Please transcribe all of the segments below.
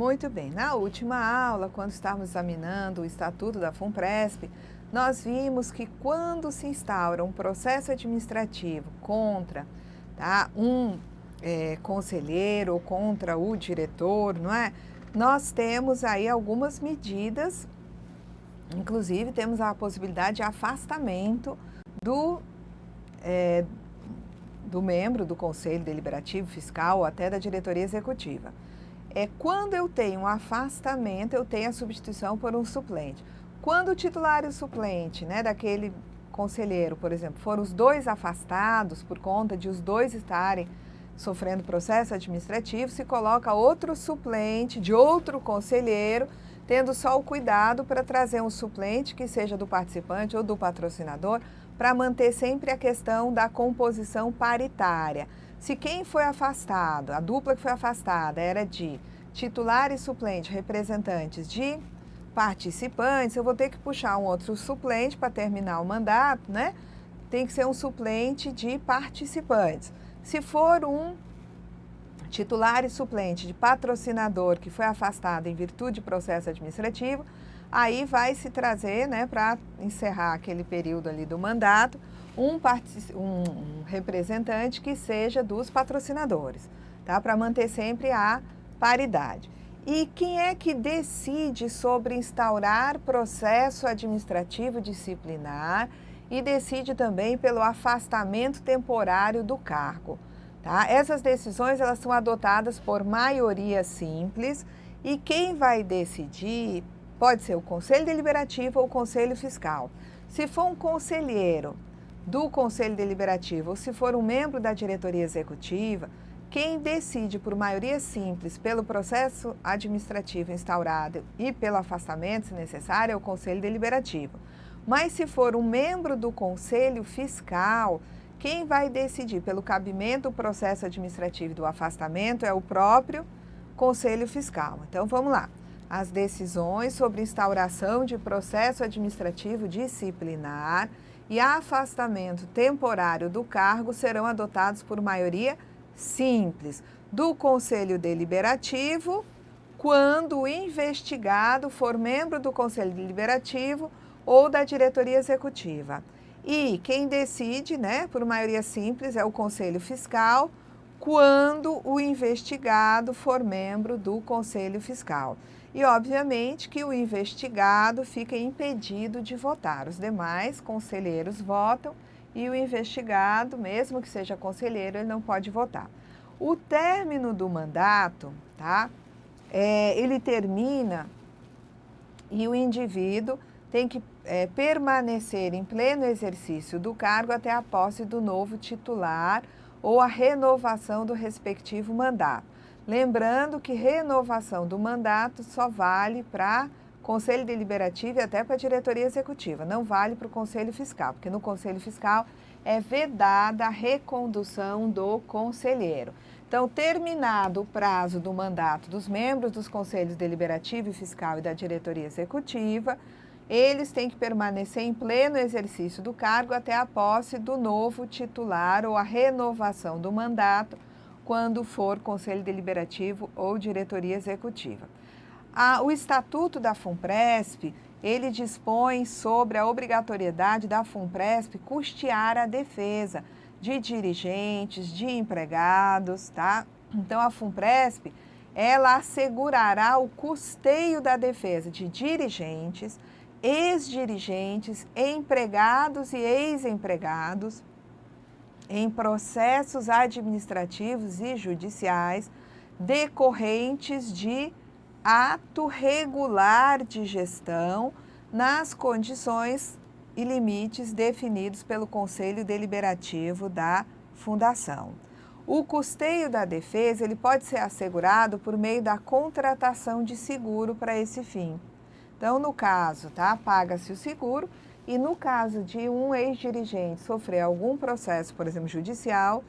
Muito bem, na última aula, quando estávamos examinando o Estatuto da FUNPRESP, nós vimos que quando se instaura um processo administrativo contra, tá, um conselheiro ou contra o diretor, não é? Nós temos aí algumas medidas, inclusive temos a possibilidade de afastamento do membro do Conselho Deliberativo Fiscal ou até da diretoria executiva. Quando eu tenho um afastamento, eu tenho a substituição por um suplente. Quando o titular e o suplente, né, daquele conselheiro, por exemplo, foram os dois afastados por conta de os dois estarem sofrendo processo administrativo, se coloca outro suplente de outro conselheiro, tendo só o cuidado para trazer um suplente que seja do participante ou do patrocinador, para manter sempre a questão da composição paritária. Se quem foi afastado, a dupla que foi afastada era de titular e suplente, representantes de participantes, eu vou ter que puxar um outro suplente para terminar o mandato, né? Tem que ser um suplente de participantes. Se for um titular e suplente de patrocinador que foi afastado em virtude de processo administrativo, aí vai se trazer, né, para encerrar aquele período ali do mandato, um representante que seja dos patrocinadores, tá? Para manter sempre a paridade. E quem é que decide sobre instaurar processo administrativo disciplinar e decide também pelo afastamento temporário do cargo, tá? Essas decisões elas são adotadas por maioria simples e quem vai decidir pode ser o Conselho Deliberativo ou o Conselho Fiscal. Se for um conselheiro do Conselho Deliberativo ou se for um membro da diretoria executiva, quem decide por maioria simples pelo processo administrativo instaurado e pelo afastamento, se necessário, é o Conselho Deliberativo. Mas se for um membro do Conselho Fiscal, quem vai decidir pelo cabimento do processo administrativo e do afastamento é o próprio Conselho Fiscal. Então, vamos lá. As decisões sobre instauração de processo administrativo disciplinar e afastamento temporário do cargo serão adotados por maioria simples do Conselho Deliberativo, quando o investigado for membro do Conselho Deliberativo ou da diretoria executiva. E quem decide, né, por maioria simples, é o Conselho Fiscal, quando o investigado for membro do Conselho Fiscal. E, obviamente, que o investigado fica impedido de votar. Os demais conselheiros votam e o investigado, mesmo que seja conselheiro, ele não pode votar. O término do mandato, tá? Ele termina e o indivíduo tem que permanecer em pleno exercício do cargo até a posse do novo titular ou a renovação do respectivo mandato. Lembrando que renovação do mandato só vale para Conselho Deliberativo e até para a diretoria executiva, não vale para o Conselho Fiscal, porque no Conselho Fiscal é vedada a recondução do conselheiro. Então, terminado o prazo do mandato dos membros dos Conselhos Deliberativo e Fiscal e da diretoria executiva, eles têm que permanecer em pleno exercício do cargo até a posse do novo titular ou a renovação do mandato, quando for Conselho Deliberativo ou diretoria executiva. O Estatuto da FUNPRESP, ele dispõe sobre a obrigatoriedade da FUNPRESP custear a defesa de dirigentes, de empregados, tá? Então, a FUNPRESP, ela assegurará o custeio da defesa de dirigentes, ex-dirigentes, empregados e ex-empregados, em processos administrativos e judiciais decorrentes de ato regular de gestão nas condições e limites definidos pelo Conselho Deliberativo da Fundação. O custeio da defesa ele pode ser assegurado por meio da contratação de seguro para esse fim. Então, no caso, tá, paga-se o seguro. E no caso de um ex-dirigente sofrer algum processo, por exemplo, judicial,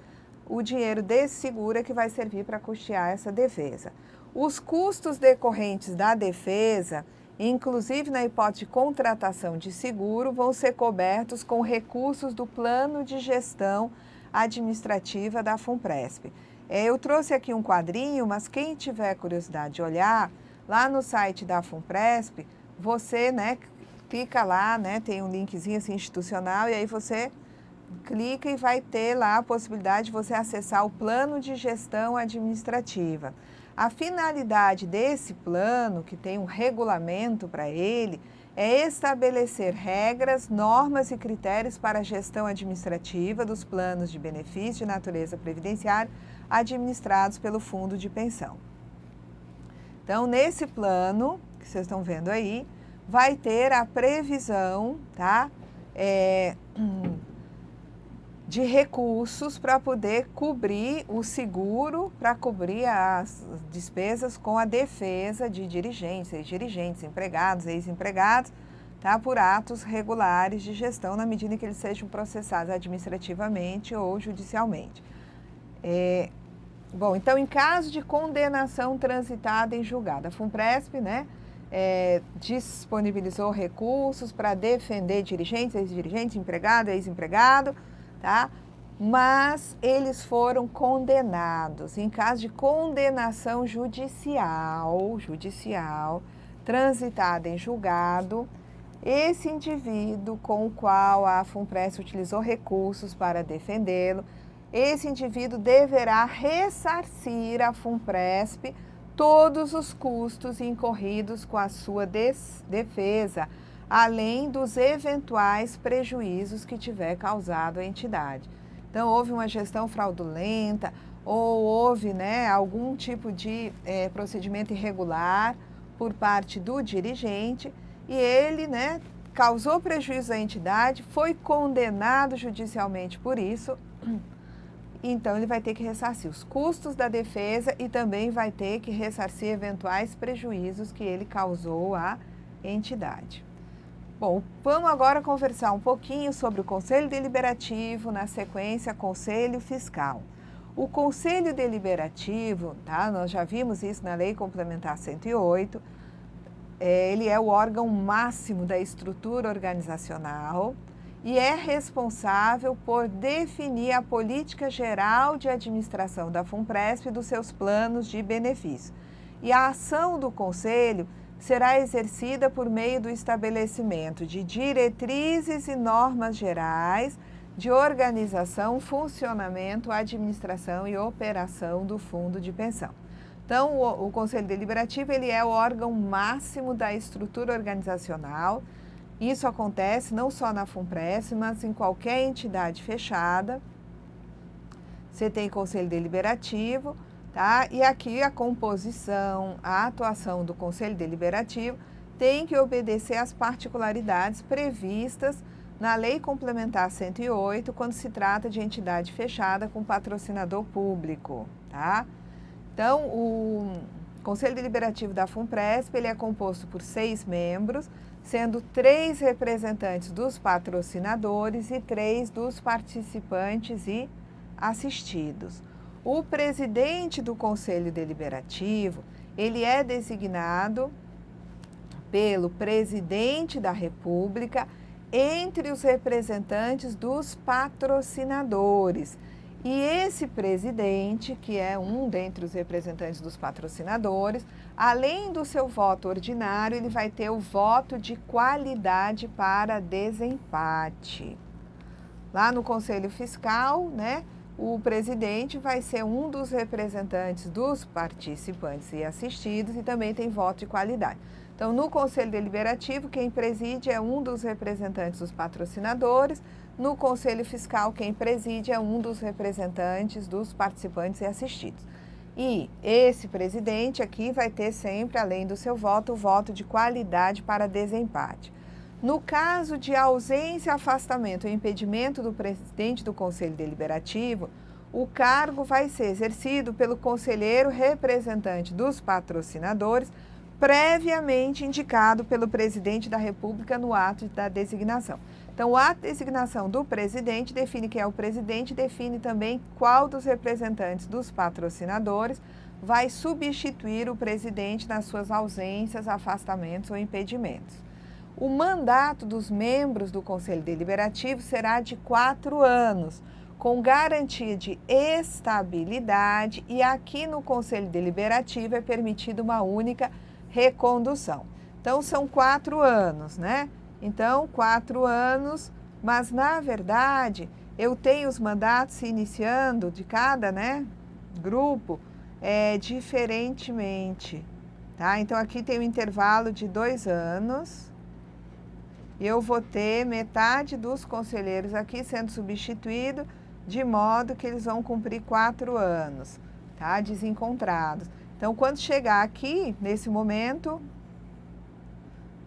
o dinheiro desse seguro é que vai servir para custear essa defesa. Os custos decorrentes da defesa, inclusive na hipótese de contratação de seguro, vão ser cobertos com recursos do plano de gestão administrativa da FUNPRESP. Eu trouxe aqui um quadrinho, mas quem tiver curiosidade de olhar, Lá no site da FUNPRESP, você, né, clica lá, né, tem um linkzinho assim, institucional, e aí você clica e vai ter lá a possibilidade de você acessar o plano de gestão administrativa. A finalidade desse plano, que tem um regulamento para ele, é estabelecer regras, normas e critérios para a gestão administrativa dos planos de benefício de natureza previdenciária administrados pelo Fundo de Pensão. Então, nesse plano, que vocês estão vendo aí, vai ter a previsão, tá? De recursos para poder cobrir o seguro, para cobrir as despesas com a defesa de dirigentes, ex-dirigentes, empregados, ex-empregados, tá? Por atos regulares de gestão, na medida em que eles sejam processados administrativamente ou judicialmente. Bom, então, em caso de condenação transitada em julgado, a FUNPRESP, né, disponibilizou recursos para defender dirigentes, ex-dirigentes, empregado, ex-empregado, tá? Mas eles foram condenados. Em caso de condenação judicial, transitada em julgado, esse indivíduo com o qual a FUNPRESP utilizou recursos para defendê-lo, esse indivíduo deverá ressarcir à FUNPRESP todos os custos incorridos com a sua defesa, além dos eventuais prejuízos que tiver causado à entidade. Então, houve uma gestão fraudulenta ou houve, né, algum tipo de procedimento irregular por parte do dirigente e ele, né, causou prejuízo à entidade, foi condenado judicialmente por isso. Então, ele vai ter que ressarcir os custos da defesa e também vai ter que ressarcir eventuais prejuízos que ele causou à entidade. Bom, vamos agora conversar um pouquinho sobre o Conselho Deliberativo, na sequência, Conselho Fiscal. O Conselho Deliberativo, tá? Nós já vimos isso na Lei Complementar 108, ele é o órgão máximo da estrutura organizacional e é responsável por definir a política geral de administração da FUNPRESP e dos seus planos de benefício. E a ação do Conselho será exercida por meio do estabelecimento de diretrizes e normas gerais de organização, funcionamento, administração e operação do Fundo de Pensão. Então, o Conselho Deliberativo ele é o órgão máximo da estrutura organizacional. Isso acontece não só na FUNPRESP, mas em qualquer entidade fechada. Você tem Conselho Deliberativo, tá? E aqui a composição, a atuação do Conselho Deliberativo tem que obedecer às particularidades previstas na Lei Complementar 108, quando se trata de entidade fechada com patrocinador público, tá? Então, o Conselho Deliberativo da FUNPRESP, ele é composto por 6 membros, sendo 3 representantes dos patrocinadores e 3 dos participantes e assistidos. O presidente do Conselho Deliberativo, ele é designado pelo presidente da República entre os representantes dos patrocinadores. E esse presidente, que é um dentre os representantes dos patrocinadores, além do seu voto ordinário, ele vai ter o voto de qualidade para desempate. Lá no Conselho Fiscal, né, o presidente vai ser um dos representantes dos participantes e assistidos e também tem voto de qualidade. Então, no Conselho Deliberativo, quem preside é um dos representantes dos patrocinadores. No Conselho Fiscal, quem preside é um dos representantes dos participantes e assistidos. E esse presidente aqui vai ter sempre, além do seu voto, o voto de qualidade para desempate. No caso de ausência, afastamento ou impedimento do presidente do Conselho Deliberativo, o cargo vai ser exercido pelo conselheiro representante dos patrocinadores, previamente indicado pelo presidente da República no ato da designação. Então, o ato de designação do presidente define quem é o presidente, define também qual dos representantes dos patrocinadores vai substituir o presidente nas suas ausências, afastamentos ou impedimentos. O mandato dos membros do Conselho Deliberativo será de 4 anos, com garantia de estabilidade, e aqui no Conselho Deliberativo é permitida uma única recondução. Então, são 4 anos, né? Então, 4 anos, mas na verdade, eu tenho os mandatos se iniciando de cada, né, grupo diferentemente, tá? Então, aqui tem um intervalo de 2 anos. Eu vou ter metade dos conselheiros aqui sendo substituído, de modo que eles vão cumprir 4 anos, tá? Desencontrados. Então, quando chegar aqui, nesse momento,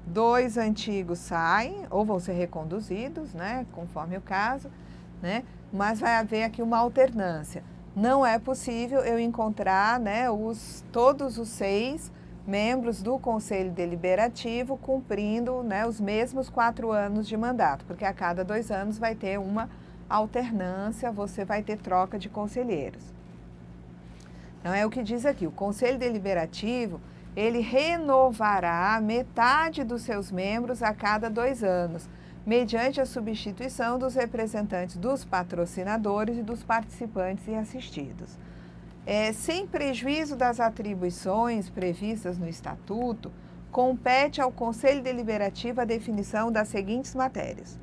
2 antigos saem, ou vão ser reconduzidos, né? Conforme o caso, né? Mas vai haver aqui uma alternância. Não é possível eu encontrar, né, todos os 6 membros do Conselho Deliberativo cumprindo, né, os mesmos 4 anos de mandato, porque a cada 2 anos vai ter uma alternância, você vai ter troca de conselheiros. Então, é o que diz aqui, o Conselho Deliberativo, ele renovará metade dos seus membros a cada 2 anos, mediante a substituição dos representantes dos patrocinadores e dos participantes e assistidos. Sem prejuízo das atribuições previstas no Estatuto, compete ao Conselho Deliberativo a definição das seguintes matérias.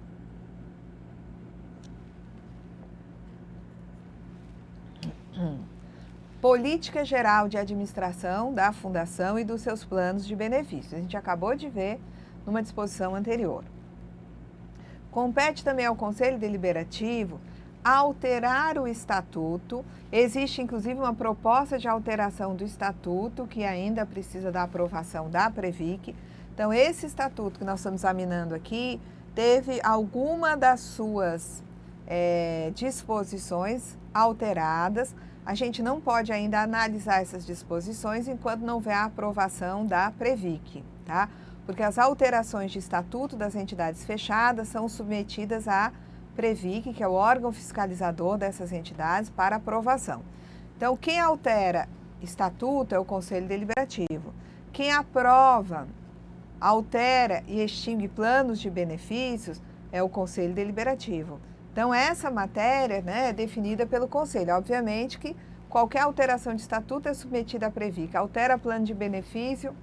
Política geral de administração da Fundação e dos seus planos de benefícios. A gente acabou de ver numa disposição anterior. Compete também ao Conselho Deliberativo alterar o Estatuto. Existe, inclusive, uma proposta de alteração do Estatuto que ainda precisa da aprovação da Previc. Então, esse Estatuto que nós estamos examinando aqui teve alguma das suas disposições alteradas. A gente não pode ainda analisar essas disposições enquanto não houver a aprovação da Previc, tá? Porque as alterações de estatuto das entidades fechadas são submetidas à Previc, que é o órgão fiscalizador dessas entidades, para aprovação. Então, quem altera estatuto é o Conselho Deliberativo. Quem aprova, altera e extingue planos de benefícios é o Conselho Deliberativo. Então, essa matéria, né, é definida pelo Conselho. Obviamente que qualquer alteração de estatuto é submetida à Previc. Altera plano de benefício,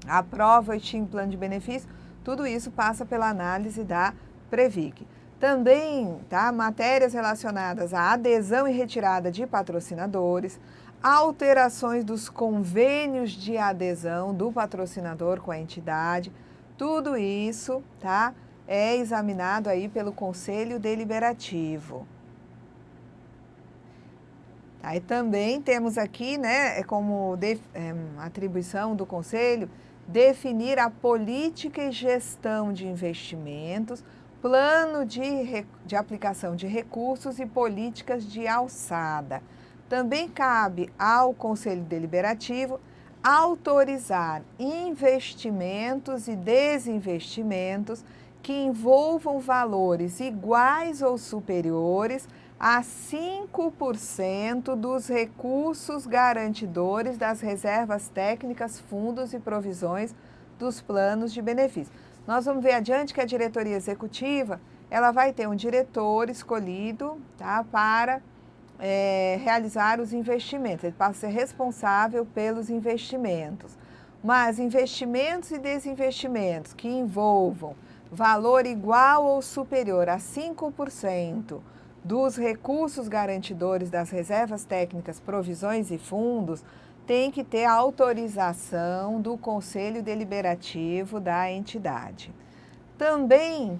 aprova ou extingue plano de benefício, tudo isso passa pela análise da Previc. Também, tá, matérias relacionadas à adesão e retirada de patrocinadores, alterações dos convênios de adesão do patrocinador com a entidade, tudo isso, tá, é examinado aí pelo Conselho Deliberativo. Aí também temos aqui, né, como atribuição do Conselho, definir a política e gestão de investimentos, plano de aplicação de recursos e políticas de alçada. Também cabe ao Conselho Deliberativo autorizar investimentos e desinvestimentos que envolvam valores iguais ou superiores a 5% dos recursos garantidores das reservas técnicas, fundos e provisões dos planos de benefício. Nós vamos ver adiante que a diretoria executiva, ela vai ter um diretor escolhido, tá, para realizar os investimentos. Ele passa a ser responsável pelos investimentos. Mas investimentos e desinvestimentos que envolvam valor igual ou superior a 5% dos recursos garantidores das reservas técnicas, provisões e fundos, tem que ter a autorização do Conselho Deliberativo da entidade. Também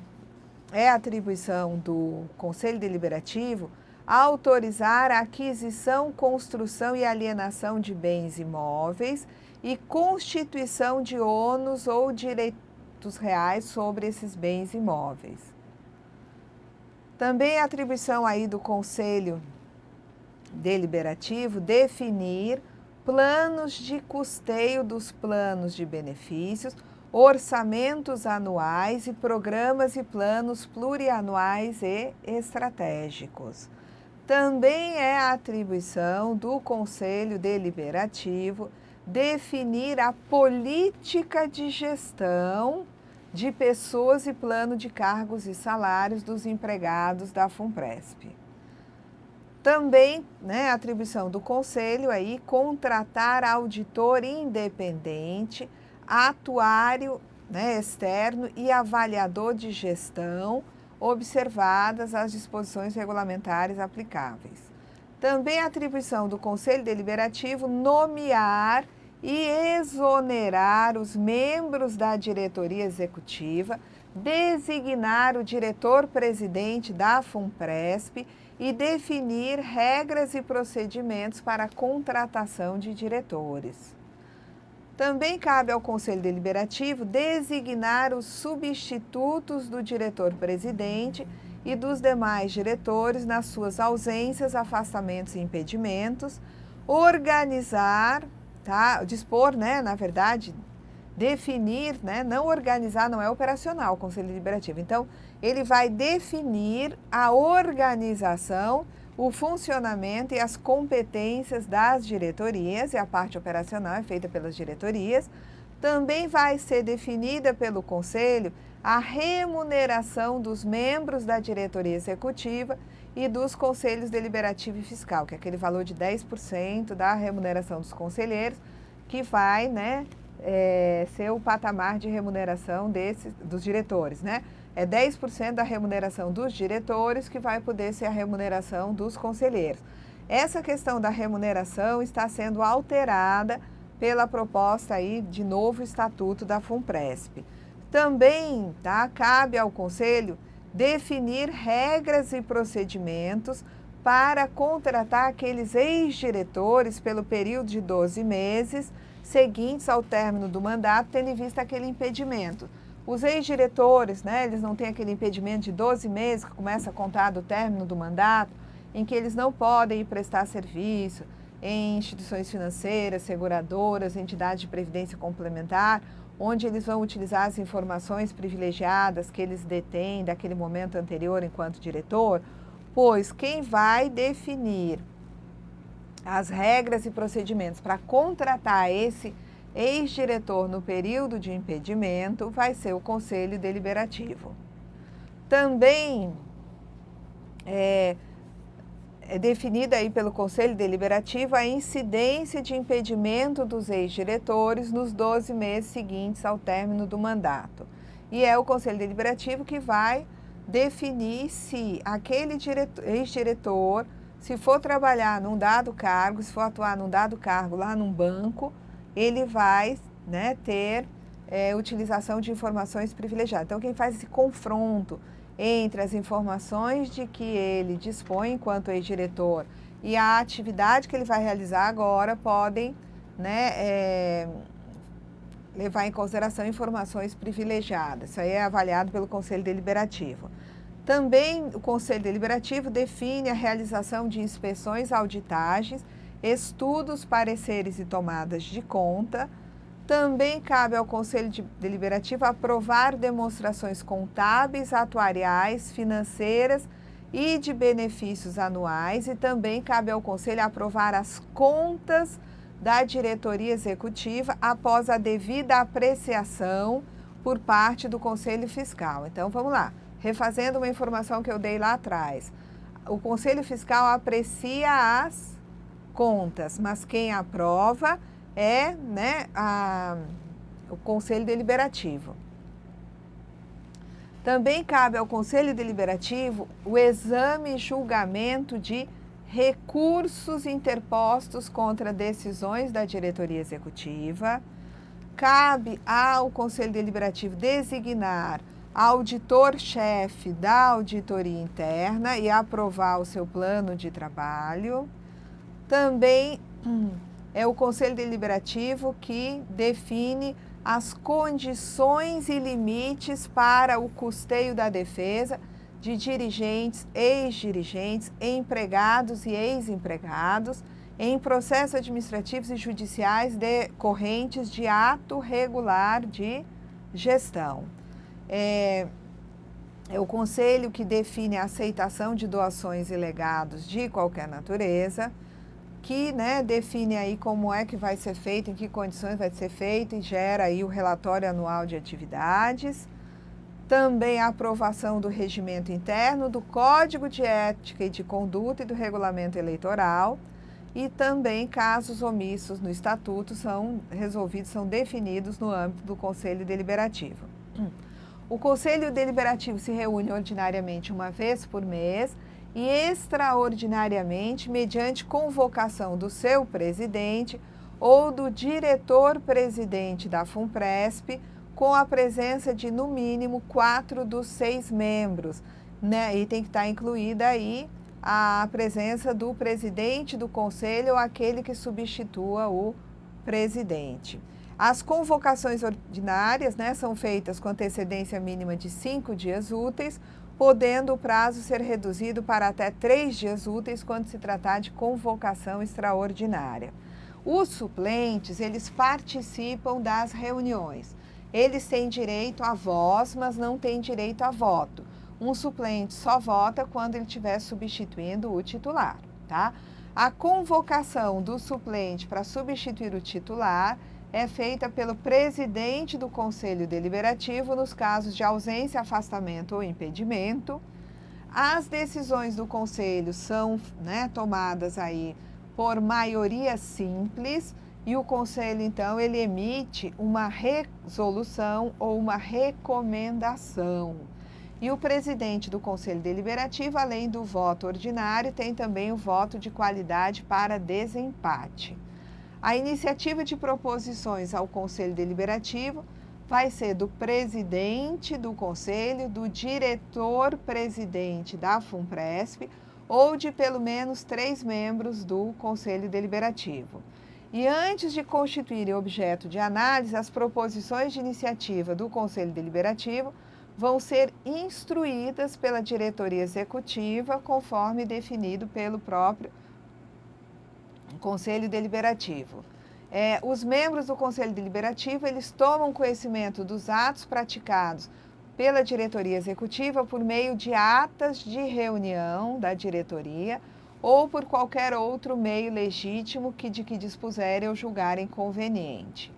é atribuição do Conselho Deliberativo autorizar a aquisição, construção e alienação de bens imóveis e constituição de ônus ou direitos reais sobre esses bens imóveis. Também é atribuição aí do Conselho Deliberativo definir planos de custeio dos planos de benefícios, orçamentos anuais e programas e planos plurianuais e estratégicos. Também é atribuição do Conselho Deliberativo definir a política de gestão de pessoas e plano de cargos e salários dos empregados da FUNPRESP. Também, né, a atribuição do conselho aí, contratar auditor independente, atuário, né, externo e avaliador de gestão, observadas as disposições regulamentares aplicáveis. Também a atribuição do Conselho Deliberativo nomear e exonerar os membros da diretoria executiva, designar o diretor-presidente da FUNPRESP e definir regras e procedimentos para a contratação de diretores. Também cabe ao Conselho Deliberativo designar os substitutos do diretor-presidente e dos demais diretores nas suas ausências, afastamentos e impedimentos, organizar, tá? Dispor, né, na verdade, definir, né, não organizar, não é operacional o Conselho Deliberativo. Então, ele vai definir a organização, o funcionamento e as competências das diretorias, e a parte operacional é feita pelas diretorias. Também vai ser definida pelo Conselho a remuneração dos membros da diretoria executiva e dos conselhos deliberativo e fiscal, que é aquele valor de 10% da remuneração dos conselheiros, que vai, né, ser o patamar de remuneração dos diretores, né? É 10% da remuneração dos diretores que vai poder ser a remuneração dos conselheiros. Essa questão da remuneração está sendo alterada pela proposta aí de novo estatuto da FUNPRESP. Também, tá, cabe ao Conselho definir regras e procedimentos para contratar aqueles ex-diretores pelo período de 12 meses seguintes ao término do mandato, tendo em vista aquele impedimento. Os ex-diretores, né, eles não têm aquele impedimento de 12 meses, que começa a contar do término do mandato, em que eles não podem ir prestar serviço em instituições financeiras, seguradoras, entidades de previdência complementar, onde eles vão utilizar as informações privilegiadas que eles detêm daquele momento anterior enquanto diretor, pois quem vai definir as regras e procedimentos para contratar esse ex-diretor no período de impedimento vai ser o Conselho Deliberativo. Também é definida aí pelo Conselho Deliberativo a incidência de impedimento dos ex-diretores nos 12 meses seguintes ao término do mandato. E é o Conselho Deliberativo que vai definir se aquele ex-diretor, se for trabalhar num dado cargo, se for atuar num dado cargo lá num banco, ele vai, né, ter utilização de informações privilegiadas. Então, quem faz esse confronto entre as informações de que ele dispõe enquanto ex-diretor e a atividade que ele vai realizar agora podem, né, levar em consideração informações privilegiadas. Isso aí é avaliado pelo Conselho Deliberativo. Também o Conselho Deliberativo define a realização de inspeções, auditagens, estudos, pareceres e tomadas de conta. Também cabe ao Conselho Deliberativo aprovar demonstrações contábeis, atuariais, financeiras e de benefícios anuais. E também cabe ao Conselho aprovar as contas da diretoria executiva após a devida apreciação por parte do Conselho Fiscal. Então, vamos lá. Refazendo uma informação que eu dei lá atrás. O Conselho Fiscal aprecia as contas, mas quem aprova é, né, o Conselho Deliberativo. Também cabe ao Conselho Deliberativo o exame e julgamento de recursos interpostos contra decisões da diretoria executiva. Cabe ao Conselho Deliberativo designar auditor-chefe da auditoria interna e aprovar o seu plano de trabalho. Também é o Conselho Deliberativo que define as condições e limites para o custeio da defesa de dirigentes, ex-dirigentes, empregados e ex-empregados em processos administrativos e judiciais decorrentes de ato regular de gestão. É o Conselho que define a aceitação de doações e legados de qualquer natureza, que, né, define aí como é que vai ser feito, em que condições vai ser feito e gera aí o relatório anual de atividades. também a aprovação do regimento interno, do Código de Ética e de Conduta e do Regulamento Eleitoral, e também casos omissos no Estatuto são resolvidos, são definidos no âmbito do Conselho Deliberativo. O Conselho Deliberativo se reúne ordinariamente uma vez por mês e extraordinariamente mediante convocação do seu presidente ou do diretor-presidente da FUNPRESP, com a presença de, no mínimo, 4 dos 6 membros, né? E tem que estar incluída aí a presença do presidente do conselho ou aquele que substitua o presidente. As convocações ordinárias, né, são feitas com antecedência mínima de 5 dias úteis, podendo o prazo ser reduzido para até 3 dias úteis quando se tratar de convocação extraordinária. Os suplentes, eles participam das reuniões. Eles têm direito à voz, mas não têm direito a voto. Um suplente só vota quando ele estiver substituindo o titular, tá? A convocação do suplente para substituir o titular é feita pelo presidente do Conselho Deliberativo nos casos de ausência, afastamento ou impedimento. As decisões do Conselho são, né, tomadas aí por maioria simples e o Conselho, então, ele emite uma resolução ou uma recomendação. E o presidente do Conselho Deliberativo, além do voto ordinário, tem também o voto de qualidade para desempate. A iniciativa de proposições ao Conselho Deliberativo vai ser do presidente do Conselho, do diretor-presidente da FUNPRESP ou de pelo menos 3 membros do Conselho Deliberativo. E antes de constituírem objeto de análise, as proposições de iniciativa do Conselho Deliberativo vão ser instruídas pela diretoria executiva, conforme definido pelo próprio Conselho Deliberativo. Os membros do Conselho Deliberativo, eles tomam conhecimento dos atos praticados pela diretoria executiva por meio de atas de reunião da diretoria ou por qualquer outro meio legítimo de que dispuserem ou julgarem conveniente.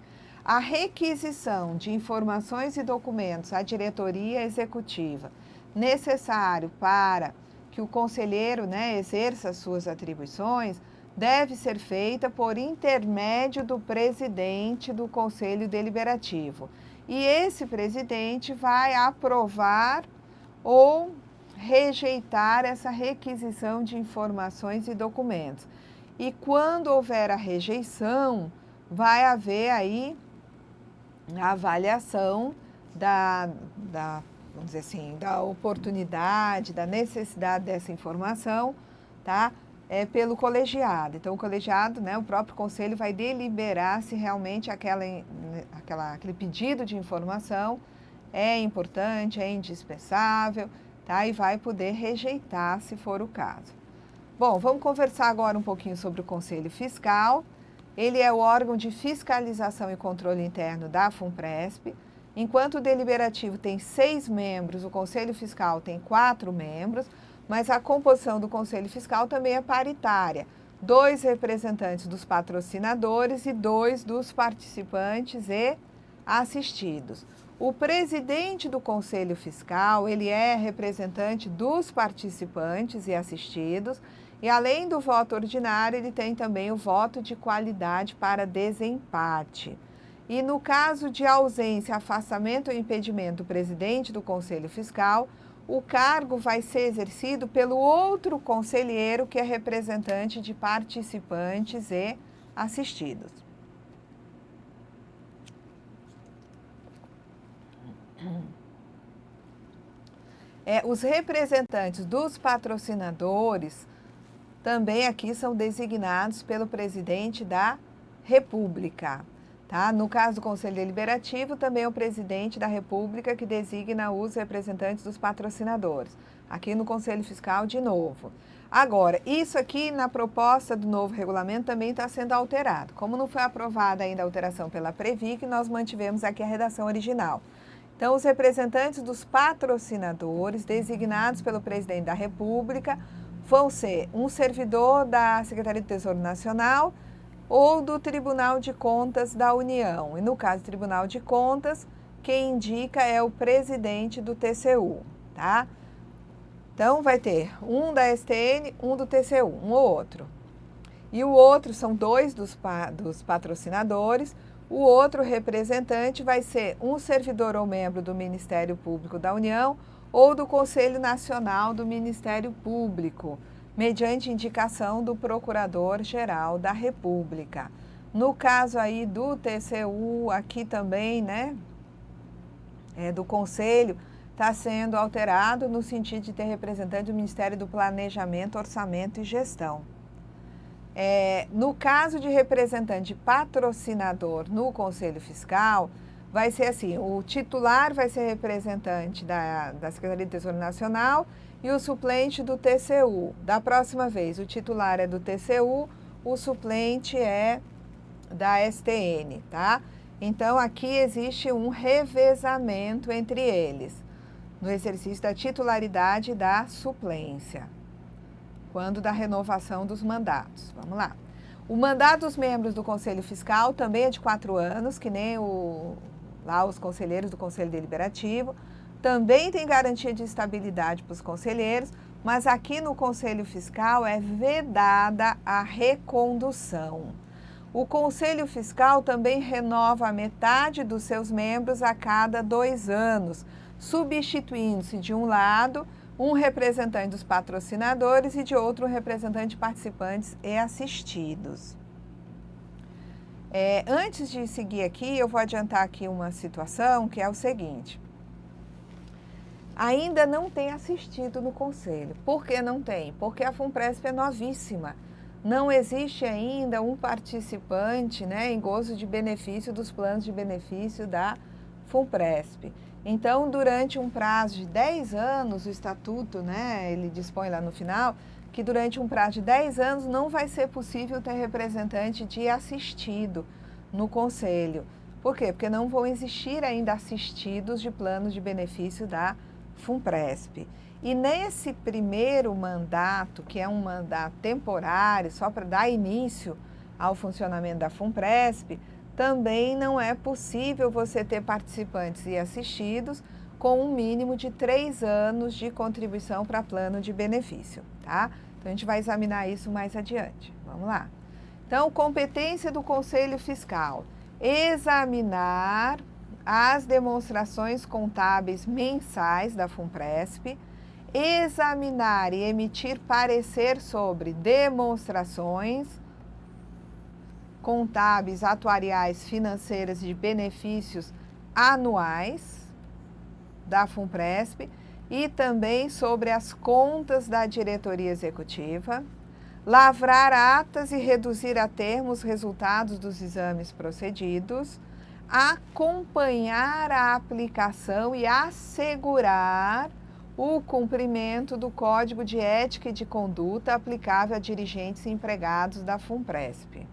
A requisição de informações e documentos à diretoria executiva necessário para que o conselheiro, né, exerça suas atribuições deve ser feita por intermédio do presidente do Conselho Deliberativo. E esse presidente vai aprovar ou rejeitar essa requisição de informações e documentos. E quando houver a rejeição, vai haver aí a avaliação vamos dizer assim, da oportunidade, da necessidade dessa informação, tá? Pelo colegiado. Então, o colegiado, né, o próprio conselho vai deliberar se realmente aquele pedido de informação é importante, é indispensável, tá? E vai poder rejeitar se for o caso. Bom, vamos conversar agora um pouquinho sobre o Conselho Fiscal. Ele é o órgão de fiscalização e controle interno da FUNPRESP. Enquanto o deliberativo tem 6 membros, o Conselho Fiscal tem 4 membros, mas a composição do Conselho Fiscal também é paritária. 2 representantes dos patrocinadores e 2 dos participantes e assistidos. O presidente do Conselho Fiscal, ele é representante dos participantes e assistidos, e além do voto ordinário, ele tem também o voto de qualidade para desempate. E no caso de ausência, afastamento ou impedimento do presidente do Conselho Fiscal, o cargo vai ser exercido pelo outro conselheiro que é representante de participantes e assistidos. Os representantes dos patrocinadores também aqui são designados pelo presidente da República. Tá? No caso do Conselho Deliberativo, também é o presidente da República que designa os representantes dos patrocinadores. Aqui no Conselho Fiscal, de novo. Agora, isso aqui na proposta do novo regulamento também está sendo alterado. Como não foi aprovada ainda a alteração pela Previc, nós mantivemos aqui a redação original. Então, os representantes dos patrocinadores, designados pelo presidente da República, vão ser um servidor da Secretaria do Tesouro Nacional ou do Tribunal de Contas da União. E no caso do Tribunal de Contas, quem indica é o presidente do TCU, tá? Então, vai ter um da STN, um do TCU, um ou outro. E o outro, são dois dos patrocinadores, o outro representante vai ser um servidor ou membro do Ministério Público da União ou do Conselho Nacional do Ministério Público, mediante indicação do Procurador-Geral da República. No caso aí do TCU, aqui também, né, do Conselho, está sendo alterado no sentido de ter representante do Ministério do Planejamento, Orçamento e Gestão. No caso de representante patrocinador no Conselho Fiscal, vai ser assim, o titular vai ser representante da Secretaria do Tesouro Nacional e o suplente do TCU. Da próxima vez, o titular é do TCU, o suplente é da STN, tá? Então, aqui existe um revezamento entre eles, no exercício da titularidade e da suplência, quando da renovação dos mandatos. Vamos lá. O mandato dos membros do Conselho Fiscal também é de 4 anos, que nem lá os conselheiros do Conselho Deliberativo. Também tem garantia de estabilidade para os conselheiros, mas aqui no Conselho Fiscal é vedada a recondução. O Conselho Fiscal também renova a metade dos seus membros a cada 2 anos, substituindo-se de um lado um representante dos patrocinadores e de outro um representante de participantes e assistidos. Antes de seguir aqui, eu vou adiantar aqui uma situação que é o seguinte. Ainda não tem assistido no Conselho. Por que não tem? Porque a FUNPRESP é novíssima. Não existe ainda um participante, né, em gozo de benefício dos planos de benefício da FUNPRESP. Então, durante um prazo de 10 anos, o Estatuto, né, ele dispõe lá no final, que durante um prazo de 10 anos não vai ser possível ter representante de assistido no Conselho. Por quê? Porque não vão existir ainda assistidos de planos de benefício da FUNPRESP. E nesse primeiro mandato, que é um mandato temporário, só para dar início ao funcionamento da FUNPRESP, também não é possível você ter participantes e assistidos com um mínimo de 3 anos de contribuição para plano de benefício, tá? Então, a gente vai examinar isso mais adiante. Vamos lá. Então, competência do Conselho Fiscal: examinar as demonstrações contábeis mensais da FUNPRESP, examinar e emitir parecer sobre demonstrações contábeis, atuariais, financeiras e de benefícios anuais da FUNPRESP e também sobre as contas da diretoria executiva, lavrar atas e reduzir a termo os resultados dos exames procedidos, acompanhar a aplicação e assegurar o cumprimento do Código de Ética e de Conduta aplicável a dirigentes e empregados da FUNPRESP.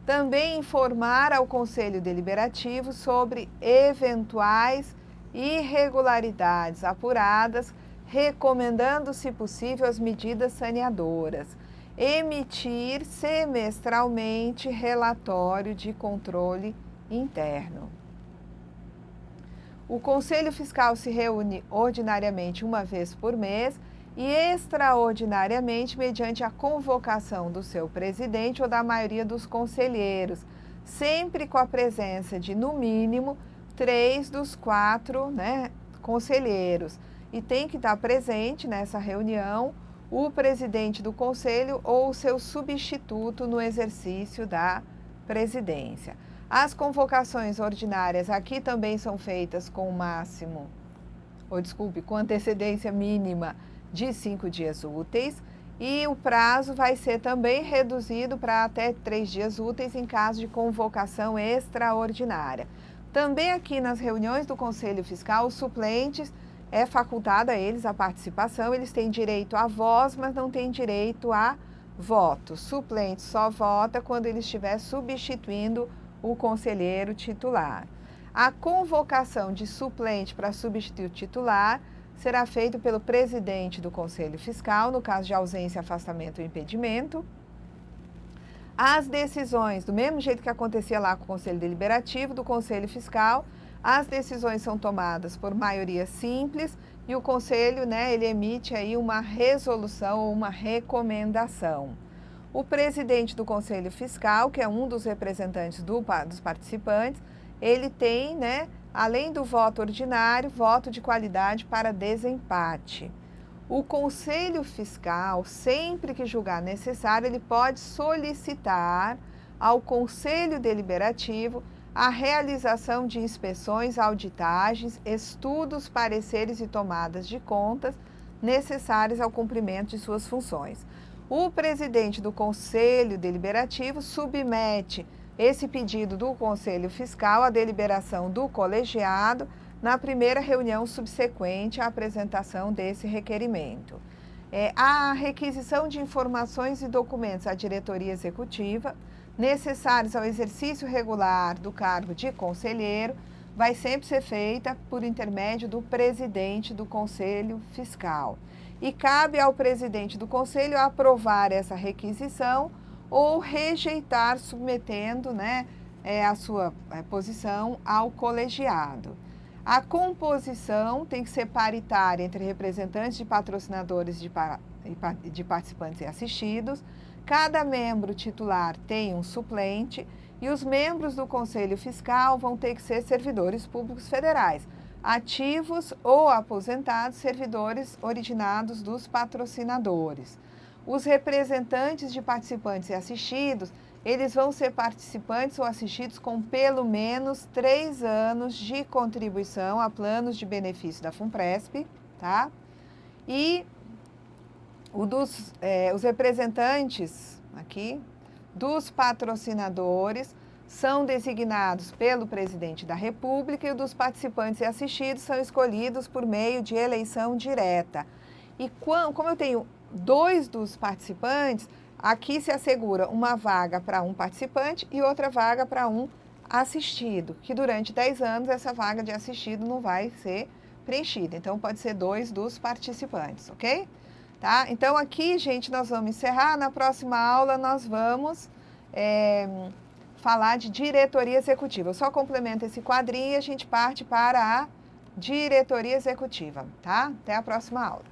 Também informar ao Conselho Deliberativo sobre eventuais irregularidades apuradas, recomendando, se possível, as medidas saneadoras. Emitir semestralmente relatório de controle interno. O Conselho Fiscal se reúne ordinariamente uma vez por mês e extraordinariamente mediante a convocação do seu presidente ou da maioria dos conselheiros, sempre com a presença de, no mínimo, 3 dos 4, né, conselheiros. E tem que estar presente nessa reunião o presidente do conselho ou o seu substituto no exercício da presidência. As convocações ordinárias aqui também são feitas com com antecedência mínima de 5 dias úteis e o prazo vai ser também reduzido para até 3 dias úteis em caso de convocação extraordinária. Também aqui nas reuniões do Conselho Fiscal, os suplentes, é facultada a eles a participação, eles têm direito à voz, mas não têm direito a voto. Suplente só vota quando ele estiver substituindo o conselheiro titular. A convocação de suplente para substituir o titular será feita pelo presidente do Conselho Fiscal, no caso de ausência, afastamento ou impedimento. As decisões, do mesmo jeito que acontecia lá com o Conselho Deliberativo do Conselho Fiscal, As decisões são tomadas por maioria simples e o Conselho, né, ele emite aí uma resolução ou uma recomendação. O presidente do Conselho Fiscal, que é um dos representantes dos participantes, ele tem, né, além do voto ordinário, voto de qualidade para desempate. O Conselho Fiscal, sempre que julgar necessário, ele pode solicitar ao Conselho Deliberativo a realização de inspeções, auditagens, estudos, pareceres e tomadas de contas necessárias ao cumprimento de suas funções. O presidente do Conselho Deliberativo submete esse pedido do Conselho Fiscal à deliberação do colegiado na primeira reunião subsequente à apresentação desse requerimento. A requisição de informações e documentos à diretoria executiva necessários ao exercício regular do cargo de conselheiro vai sempre ser feita por intermédio do presidente do Conselho Fiscal. E cabe ao presidente do Conselho aprovar essa requisição ou rejeitar, submetendo, né, a sua posição ao colegiado. A composição tem que ser paritária entre representantes de patrocinadores de participantes e assistidos. Cada membro titular tem um suplente e os membros do Conselho Fiscal vão ter que ser servidores públicos federais, ativos ou aposentados, servidores originados dos patrocinadores. Os representantes de participantes e assistidos, eles vão ser participantes ou assistidos com pelo menos 3 anos de contribuição a planos de benefício da FUNPRESP, tá? E os representantes aqui dos patrocinadores são designados pelo presidente da República e os dos participantes e assistidos são escolhidos por meio de eleição direta. E como eu tenho 2 dos participantes, aqui se assegura uma vaga para um participante e outra vaga para um assistido, que durante 10 anos essa vaga de assistido não vai ser preenchida. Então, pode ser 2 dos participantes, ok? Tá? Então, aqui, gente, nós vamos encerrar. Na próxima aula, nós vamos falar de diretoria executiva. Eu só complemento esse quadrinho e a gente parte para a diretoria executiva, tá? Até a próxima aula.